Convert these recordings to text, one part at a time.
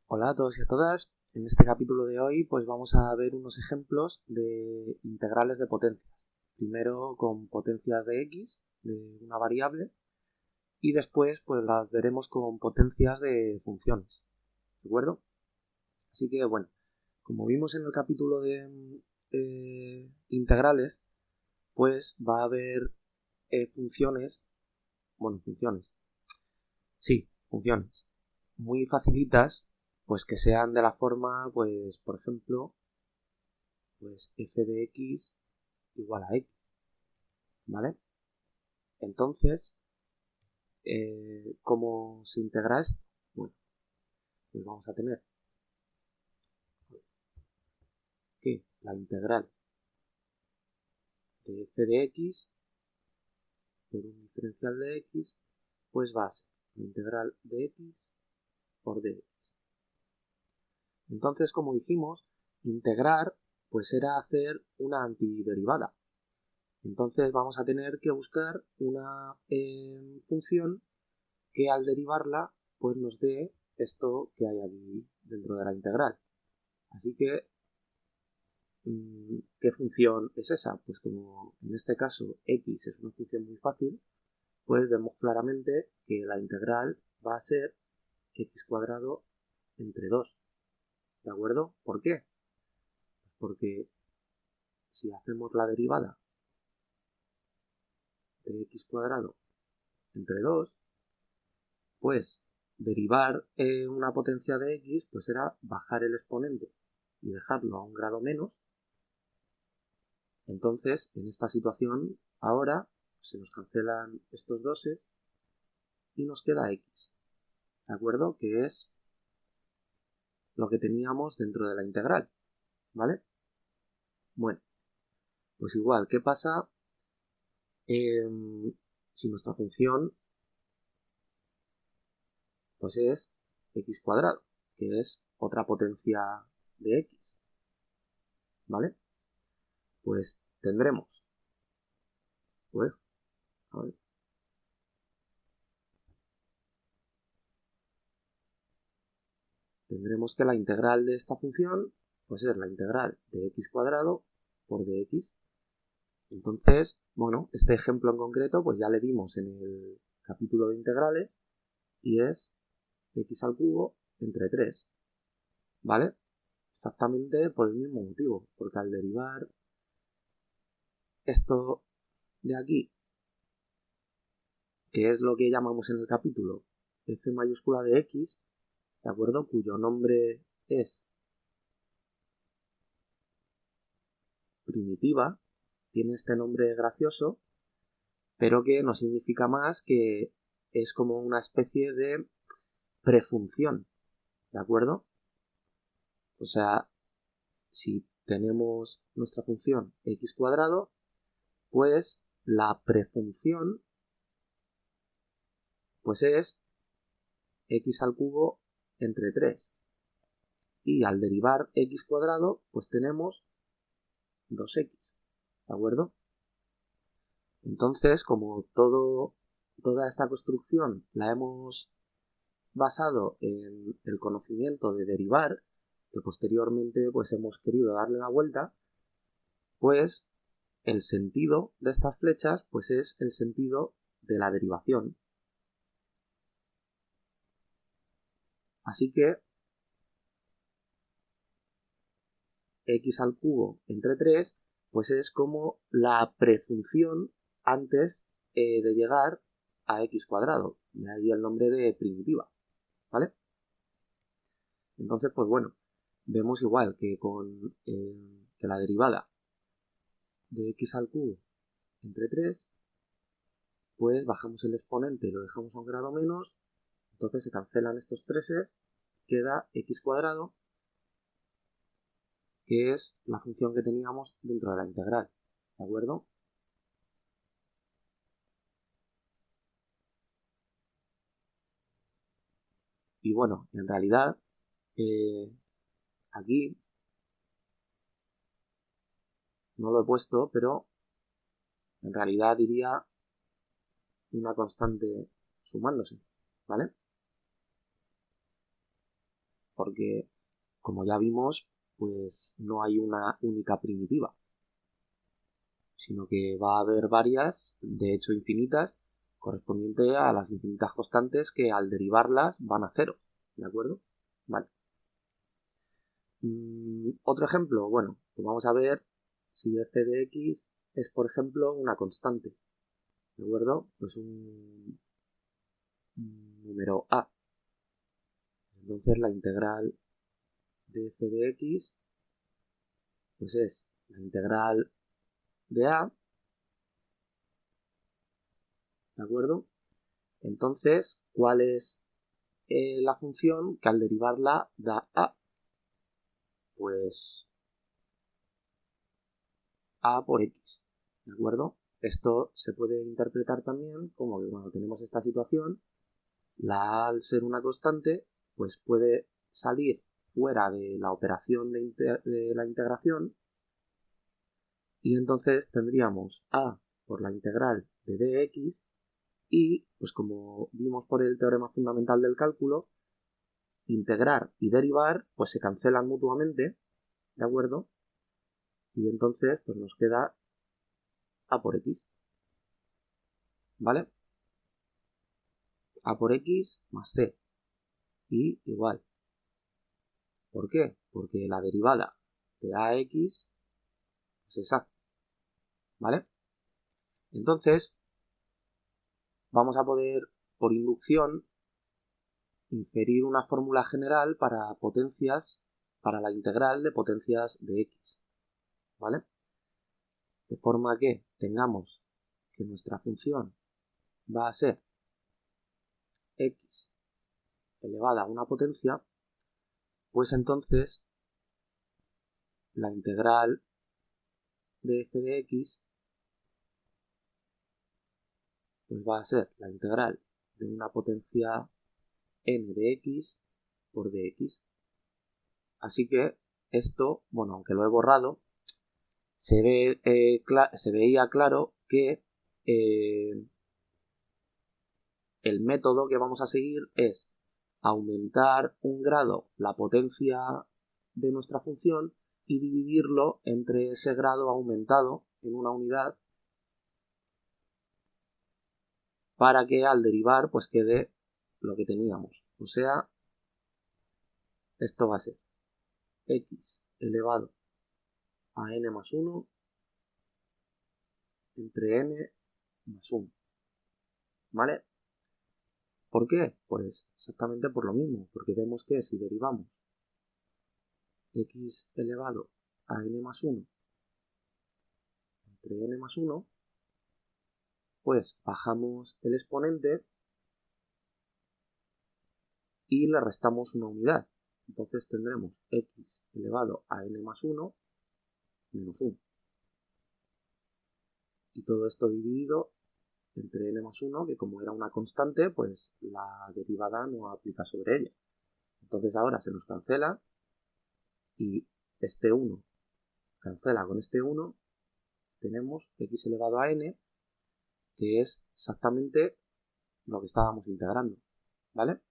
Hola a todos y a todas. En este capítulo de hoy pues vamos a ver unos ejemplos de integrales de potencias. Primero con potencias de x, de una variable, y después pues las veremos con potencias de funciones. ¿De acuerdo? Así que bueno, como vimos en el capítulo de integrales, pues va a haber funciones muy facilitas, pues que sean de la forma, pues por ejemplo, pues f de x igual a x, ¿vale? Entonces, ¿cómo se integra esto? Bueno, pues vamos a tener que la integral de f de x por un diferencial de x, pues va a ser la integral de x por dx. Entonces, como dijimos, integrar pues era hacer una antiderivada. Entonces vamos a tener que buscar una función que al derivarla pues nos dé esto que hay aquí dentro de la integral. Así que, ¿qué función es esa? Pues como en este caso x es una función muy fácil, pues vemos claramente que la integral va a ser x cuadrado entre 2. ¿De acuerdo? ¿Por qué? Porque si hacemos la derivada de x cuadrado entre 2, pues derivar una potencia de x pues será bajar el exponente y dejarlo a un grado menos. Entonces, en esta situación, ahora se nos cancelan estos doses y nos queda x, ¿de acuerdo? Que es lo que teníamos dentro de la integral, ¿vale? Bueno, pues igual, ¿qué pasa si nuestra función pues es x cuadrado, que es otra potencia de x, ¿vale? Pues tendremos, pues, a ver, tendremos que la integral de esta función pues es la integral de x cuadrado por dx. Entonces, bueno, este ejemplo en concreto pues ya le vimos en el capítulo de integrales y es x al cubo entre 3, ¿vale? Exactamente por el mismo motivo, porque al derivar esto de aquí, que es lo que llamamos en el capítulo f mayúscula de x, ¿de acuerdo? Cuyo nombre es primitiva, tiene este nombre gracioso, pero que no significa más que es como una especie de prefunción, ¿de acuerdo? O sea, si tenemos nuestra función x cuadrado, pues la prefunción pues es x al cubo entre 3. Y al derivar x cuadrado, pues tenemos 2x, ¿de acuerdo? Entonces, como toda esta construcción la hemos basado en el conocimiento de derivar, que posteriormente pues hemos querido darle la vuelta, pues el sentido de estas flechas pues es el sentido de la derivación. Así que x al cubo entre 3 pues es como la prefunción antes de llegar a x cuadrado. De ahí el nombre de primitiva, ¿vale? Entonces, pues bueno, vemos igual que con que la derivada de x al cubo entre 3, pues bajamos el exponente y lo dejamos a un grado menos, entonces se cancelan estos 3, queda x cuadrado, que es la función que teníamos dentro de la integral, ¿de acuerdo? Y bueno, en realidad, aquí no lo he puesto, pero en realidad diría una constante sumándose, ¿vale? porque, como ya vimos, pues no hay una única primitiva, sino que va a haber varias, de hecho infinitas, correspondiente a las infinitas constantes que al derivarlas van a cero, ¿de acuerdo? Vale. Otro ejemplo, bueno, pues vamos a ver si f de x es, por ejemplo, una constante, ¿de acuerdo? Pues un número a. Entonces la integral de f de x pues es la integral de a, ¿de acuerdo? Entonces, ¿cuál es la función que al derivarla da a? Pues a por x, ¿de acuerdo? Esto se puede interpretar también como que cuando tenemos esta situación, la a, al ser una constante, pues puede salir fuera de la operación de la integración, y entonces tendríamos a por la integral de dx, y pues como vimos por el teorema fundamental del cálculo, integrar y derivar pues se cancelan mutuamente, ¿de acuerdo? Y entonces pues nos queda a por x, ¿vale? A por x más c, y igual. ¿Por qué? Porque la derivada de ax pues es a, ¿vale? Entonces vamos a poder, por inducción, inferir una fórmula general para potencias, para la integral de potencias de x, ¿vale? De forma que tengamos que nuestra función va a ser x elevada a una potencia, pues entonces la integral de f de x pues va a ser la integral de una potencia n de x por dx. Así que esto, bueno, aunque lo he borrado, se veía claro que el método que vamos a seguir es aumentar un grado la potencia de nuestra función y dividirlo entre ese grado aumentado en una unidad para que al derivar pues quede lo que teníamos. O sea, esto va a ser x elevado a n más 1 entre n más 1. ¿Vale? ¿Por qué? Pues exactamente por lo mismo, porque vemos que si derivamos x elevado a n más 1 entre n más 1, pues bajamos el exponente y le restamos una unidad. Entonces tendremos x elevado a n más 1 menos 1. Y todo esto dividido entre n más 1, que como era una constante, pues la derivada no aplica sobre ella. Entonces ahora se nos cancela y este 1 cancela con este 1, tenemos x elevado a n, que es exactamente lo que estábamos integrando, ¿vale?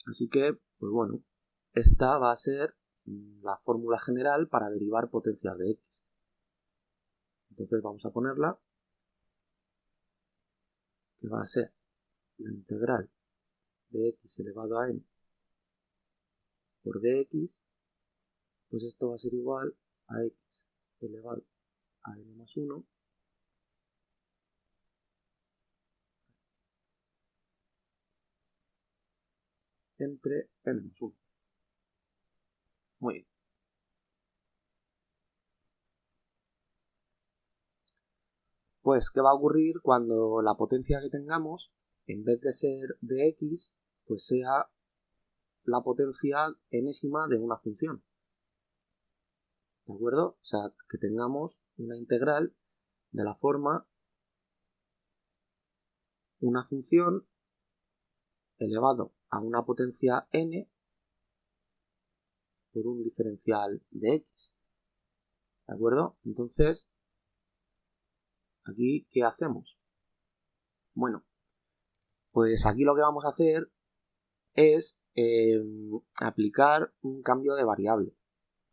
Así que, pues bueno, esta va a ser la fórmula general para derivar potencias de x. Entonces vamos a ponerla, que va a ser la integral de x elevado a n por dx, pues esto va a ser igual a x elevado a n más 1 entre n más 1. Muy bien. Pues, ¿qué va a ocurrir cuando la potencia que tengamos, en vez de ser de x, pues sea la potencia enésima de una función? ¿De acuerdo? O sea, que tengamos una integral de la forma una función elevado a una potencia n por un diferencial de x. ¿De acuerdo? Entonces, aquí, ¿qué hacemos? Bueno, pues aquí lo que vamos a hacer es aplicar un cambio de variable,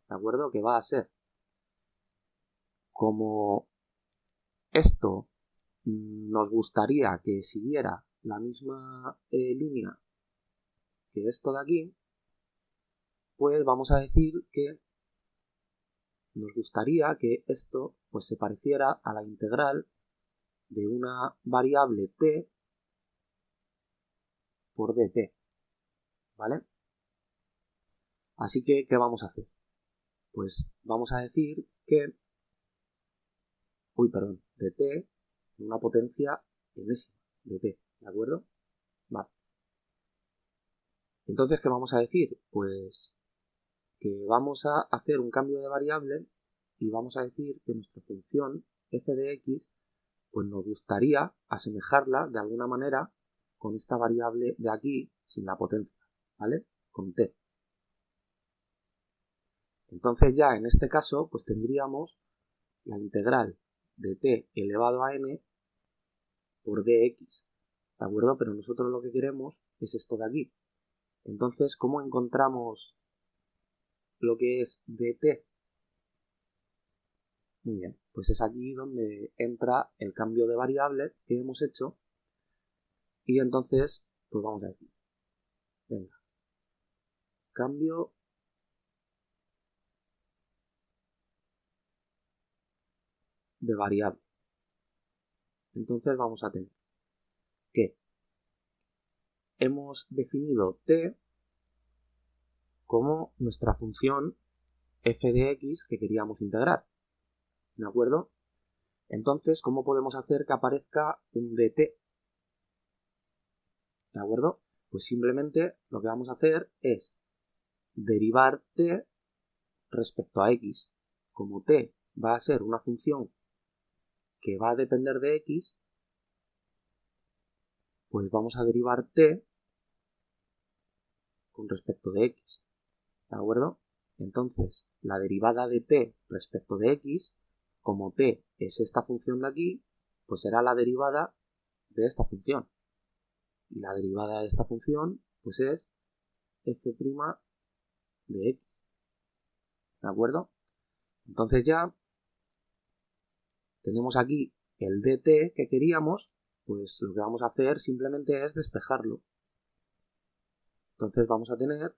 ¿de acuerdo? Que va a ser, como esto nos gustaría que siguiera la misma línea que esto de aquí, pues vamos a decir que nos gustaría que esto pues se pareciera a la integral de una variable t por dt, ¿vale? Así que, ¿qué vamos a hacer? Pues vamos a decir que, dt, una potencia enésima de t, ¿de acuerdo? Vale. Entonces, ¿qué vamos a decir? Pues que vamos a hacer un cambio de variable y vamos a decir que nuestra función f de x, pues nos gustaría asemejarla de alguna manera con esta variable de aquí sin la potencia, ¿vale? Con t. Entonces ya en este caso pues tendríamos la integral de t elevado a n por dx, ¿de acuerdo? Pero nosotros lo que queremos es esto de aquí. Entonces, ¿cómo encontramos lo que es dt? Muy bien, pues es aquí donde entra el cambio de variable que hemos hecho y entonces, pues vamos a decir, venga, cambio de variable. Entonces vamos a tener que hemos definido t como nuestra función f de x que queríamos integrar, ¿de acuerdo? Entonces, ¿cómo podemos hacer que aparezca un dt? ¿De acuerdo? Pues simplemente lo que vamos a hacer es derivar t respecto a x. Como t va a ser una función que va a depender de x, pues vamos a derivar t con respecto de x, ¿de acuerdo? Entonces, la derivada de t respecto de x, como t es esta función de aquí, pues será la derivada de esta función. Y la derivada de esta función, pues es f' de x, ¿de acuerdo? Entonces ya tenemos aquí el dt que queríamos, pues lo que vamos a hacer simplemente es despejarlo. Entonces vamos a tener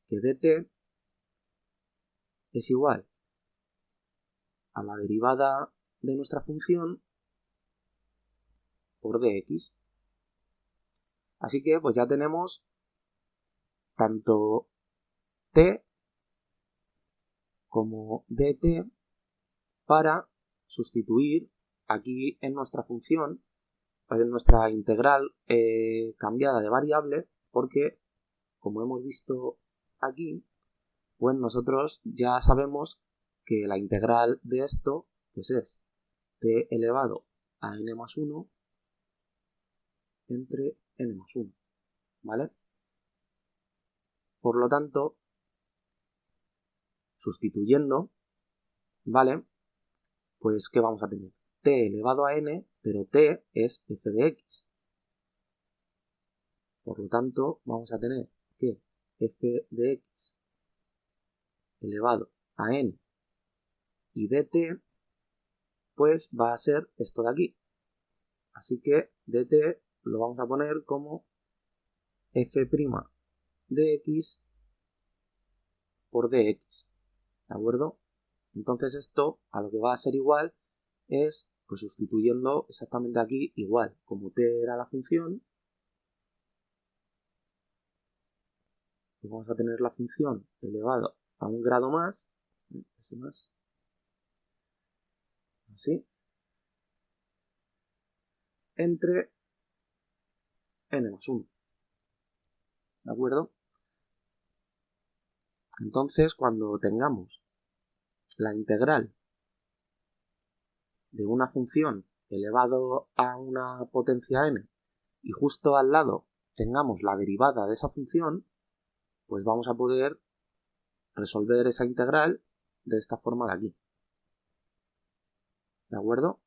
que dt es igual a la derivada de nuestra función por dx. Así que pues ya tenemos tanto t como dt para sustituir aquí en nuestra función, en nuestra integral cambiada de variable, porque como hemos visto aquí, pues nosotros ya sabemos que la integral de esto pues es t elevado a n más 1 entre n más 1, ¿vale? Por lo tanto, sustituyendo, ¿vale? Pues ¿qué vamos a tener? T elevado a n, pero t es f de x. Por lo tanto, vamos a tener que f de x elevado a n y dt, pues va a ser esto de aquí. Así que dt lo vamos a poner como f' de x por dx, ¿de acuerdo? Entonces esto a lo que va a ser igual es, pues sustituyendo exactamente aquí igual, como t era la función, pues vamos a tener la función elevado a un grado más, así, entre n más 1, ¿de acuerdo? Entonces, cuando tengamos la integral de una función elevado a una potencia n y justo al lado tengamos la derivada de esa función, pues vamos a poder resolver esa integral de esta forma de aquí. ¿De acuerdo?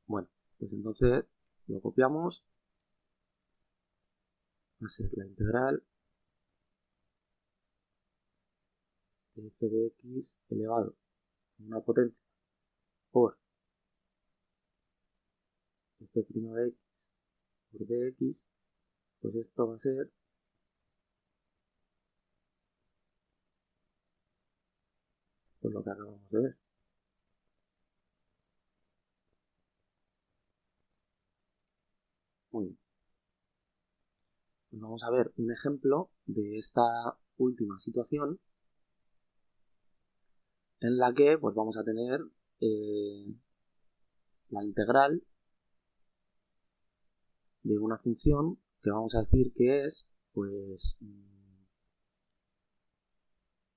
Bueno, pues entonces lo copiamos va a ser la integral de f de x elevado a una potencia por f' de x por dx, pues esto va a ser pues lo que acabamos de ver. Muy bien. Pues vamos a ver un ejemplo de esta última situación en la que pues vamos a tener la integral de una función que vamos a decir que es pues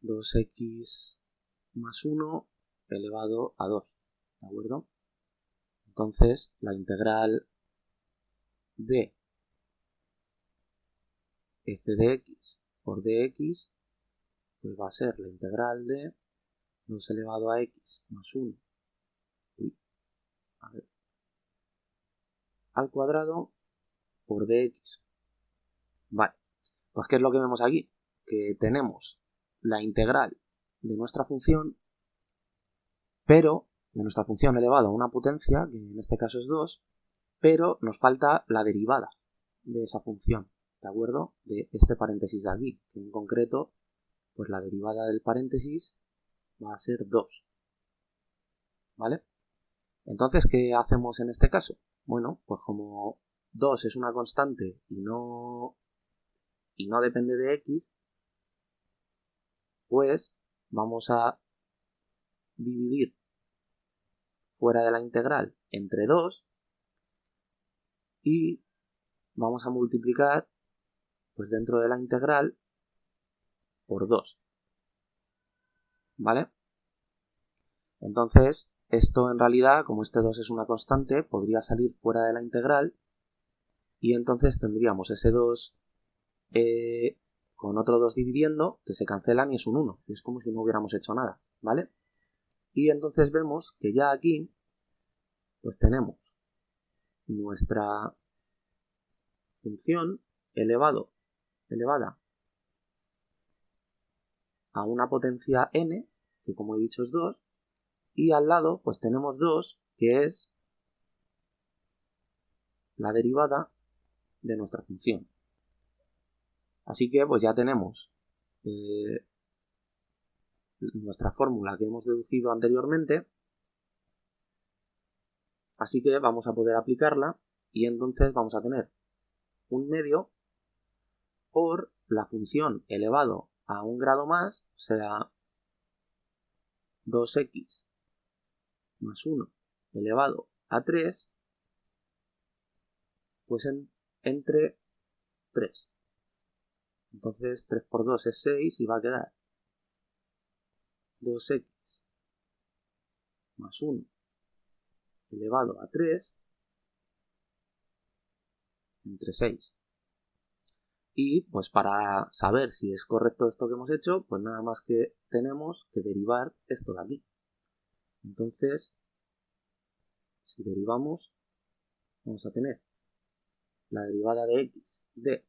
2x más 1 elevado a 2, ¿de acuerdo? Entonces la integral de f de x por dx pues va a ser la integral de 2 elevado a x más 1 al cuadrado por dx. Vale, pues ¿qué es lo que vemos aquí? Que tenemos la integral de nuestra función, pero de nuestra función elevado a una potencia, que en este caso es 2, pero nos falta la derivada de esa función, ¿de acuerdo? De este paréntesis de aquí, que en concreto, pues la derivada del paréntesis va a ser 2, ¿vale? Entonces, ¿qué hacemos en este caso? Bueno, pues como 2 es una constante y no depende de x, pues vamos a dividir fuera de la integral entre 2 y vamos a multiplicar pues dentro de la integral por 2, ¿vale? Entonces, esto en realidad, como este 2 es una constante, podría salir fuera de la integral y entonces tendríamos ese 2 con otro 2 dividiendo, que se cancelan y es un 1, y es como si no hubiéramos hecho nada, ¿vale? Y entonces vemos que ya aquí pues tenemos nuestra función elevada a una potencia n, que como he dicho es 2, y al lado pues tenemos 2, que es la derivada de nuestra función. Así que pues ya tenemos nuestra fórmula que hemos deducido anteriormente, así que vamos a poder aplicarla y entonces vamos a tener un medio por la función elevado a un grado más, o sea 2x más 1 elevado a 3, pues entre 3. Entonces 3 por 2 es 6 y va a quedar 2x más 1 elevado a 3 entre 6. Y pues para saber si es correcto esto que hemos hecho, pues nada más que tenemos que derivar esto de aquí. Entonces, si derivamos, vamos a tener la derivada de x de,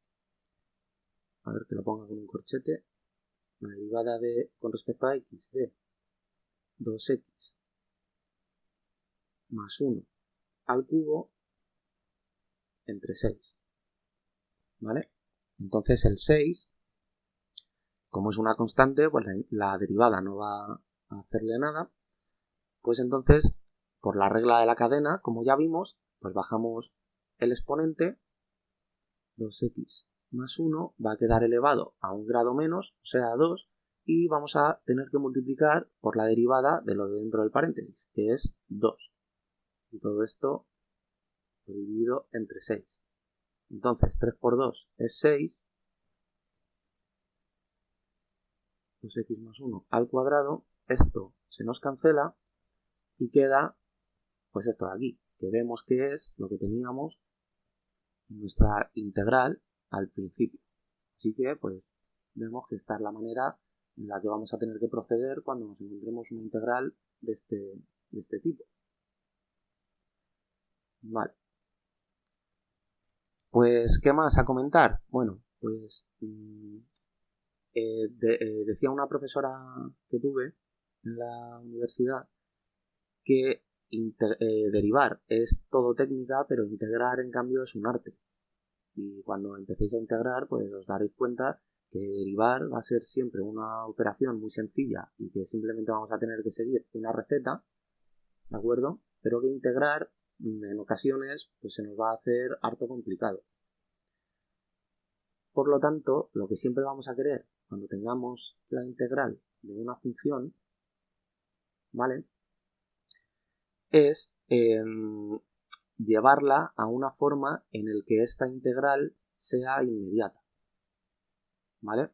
a ver que lo ponga con un corchete, la derivada de, con respecto a x, de 2x más 1 al cubo entre 6, ¿vale? Entonces el 6, como es una constante, pues la derivada no va a hacerle nada, pues entonces, por la regla de la cadena, como ya vimos, pues bajamos el exponente, 2x más 1 va a quedar elevado a un grado menos, o sea, a 2, y vamos a tener que multiplicar por la derivada de lo de dentro del paréntesis, que es 2. Y todo esto dividido entre 6. Entonces, 3 por 2 es 6, 2x más 1 al cuadrado, esto se nos cancela y queda pues esto de aquí, que vemos que es lo que teníamos en nuestra integral al principio. Así que pues vemos que esta es la manera en la que vamos a tener que proceder cuando nos encontremos una integral de este tipo. Vale. Pues, ¿qué más a comentar? Bueno, pues decía una profesora que tuve en la universidad que derivar es todo técnica, pero integrar en cambio es un arte. Y cuando empecéis a integrar, pues os daréis cuenta que derivar va a ser siempre una operación muy sencilla y que simplemente vamos a tener que seguir una receta, ¿de acuerdo? Pero que integrar en ocasiones pues se nos va a hacer harto complicado. Por lo tanto, lo que siempre vamos a querer cuando tengamos la integral de una función, ¿vale? Es llevarla a una forma en el que esta integral sea inmediata, ¿vale?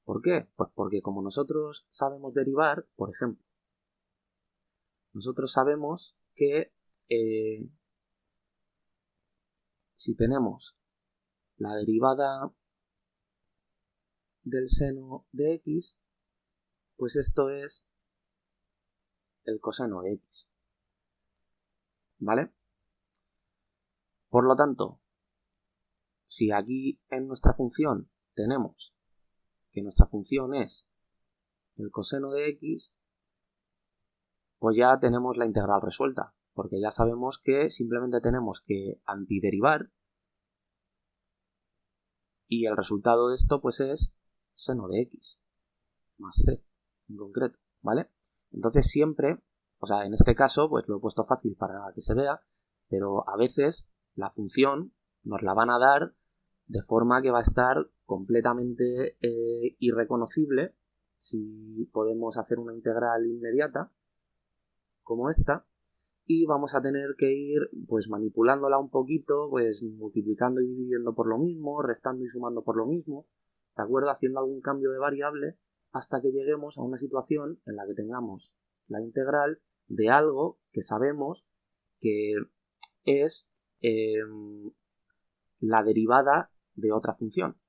¿Por qué? Pues porque como nosotros sabemos derivar, por ejemplo, nosotros sabemos que si tenemos la derivada del seno de x, pues esto es el coseno de x, ¿vale? Por lo tanto, si aquí en nuestra función tenemos que nuestra función es el coseno de x, pues ya tenemos la integral resuelta, porque ya sabemos que simplemente tenemos que antiderivar y el resultado de esto pues es seno de x más c en concreto, ¿vale? Entonces siempre, o sea, en este caso pues lo he puesto fácil para que se vea, pero a veces la función nos la van a dar de forma que va a estar completamente irreconocible si podemos hacer una integral inmediata como esta, y vamos a tener que ir pues manipulándola un poquito, pues multiplicando y dividiendo por lo mismo, restando y sumando por lo mismo, ¿de acuerdo? Haciendo algún cambio de variable hasta que lleguemos a una situación en la que tengamos la integral de algo que sabemos que es la derivada de otra función,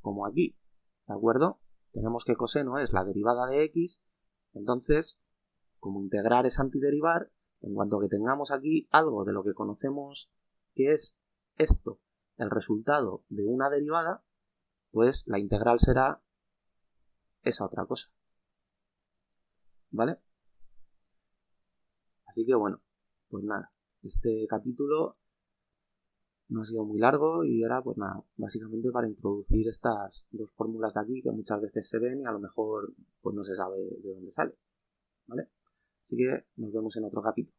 como aquí, ¿de acuerdo? Tenemos que coseno es la derivada de x, entonces, como integrar es antiderivar, en cuanto que tengamos aquí algo de lo que conocemos que es esto, el resultado de una derivada, pues la integral será esa otra cosa, ¿vale? Así que bueno, pues nada, este capítulo no ha sido muy largo y era pues nada, básicamente para introducir estas dos fórmulas de aquí que muchas veces se ven y a lo mejor pues no se sabe de dónde sale, ¿vale? Así que nos vemos en otro capítulo.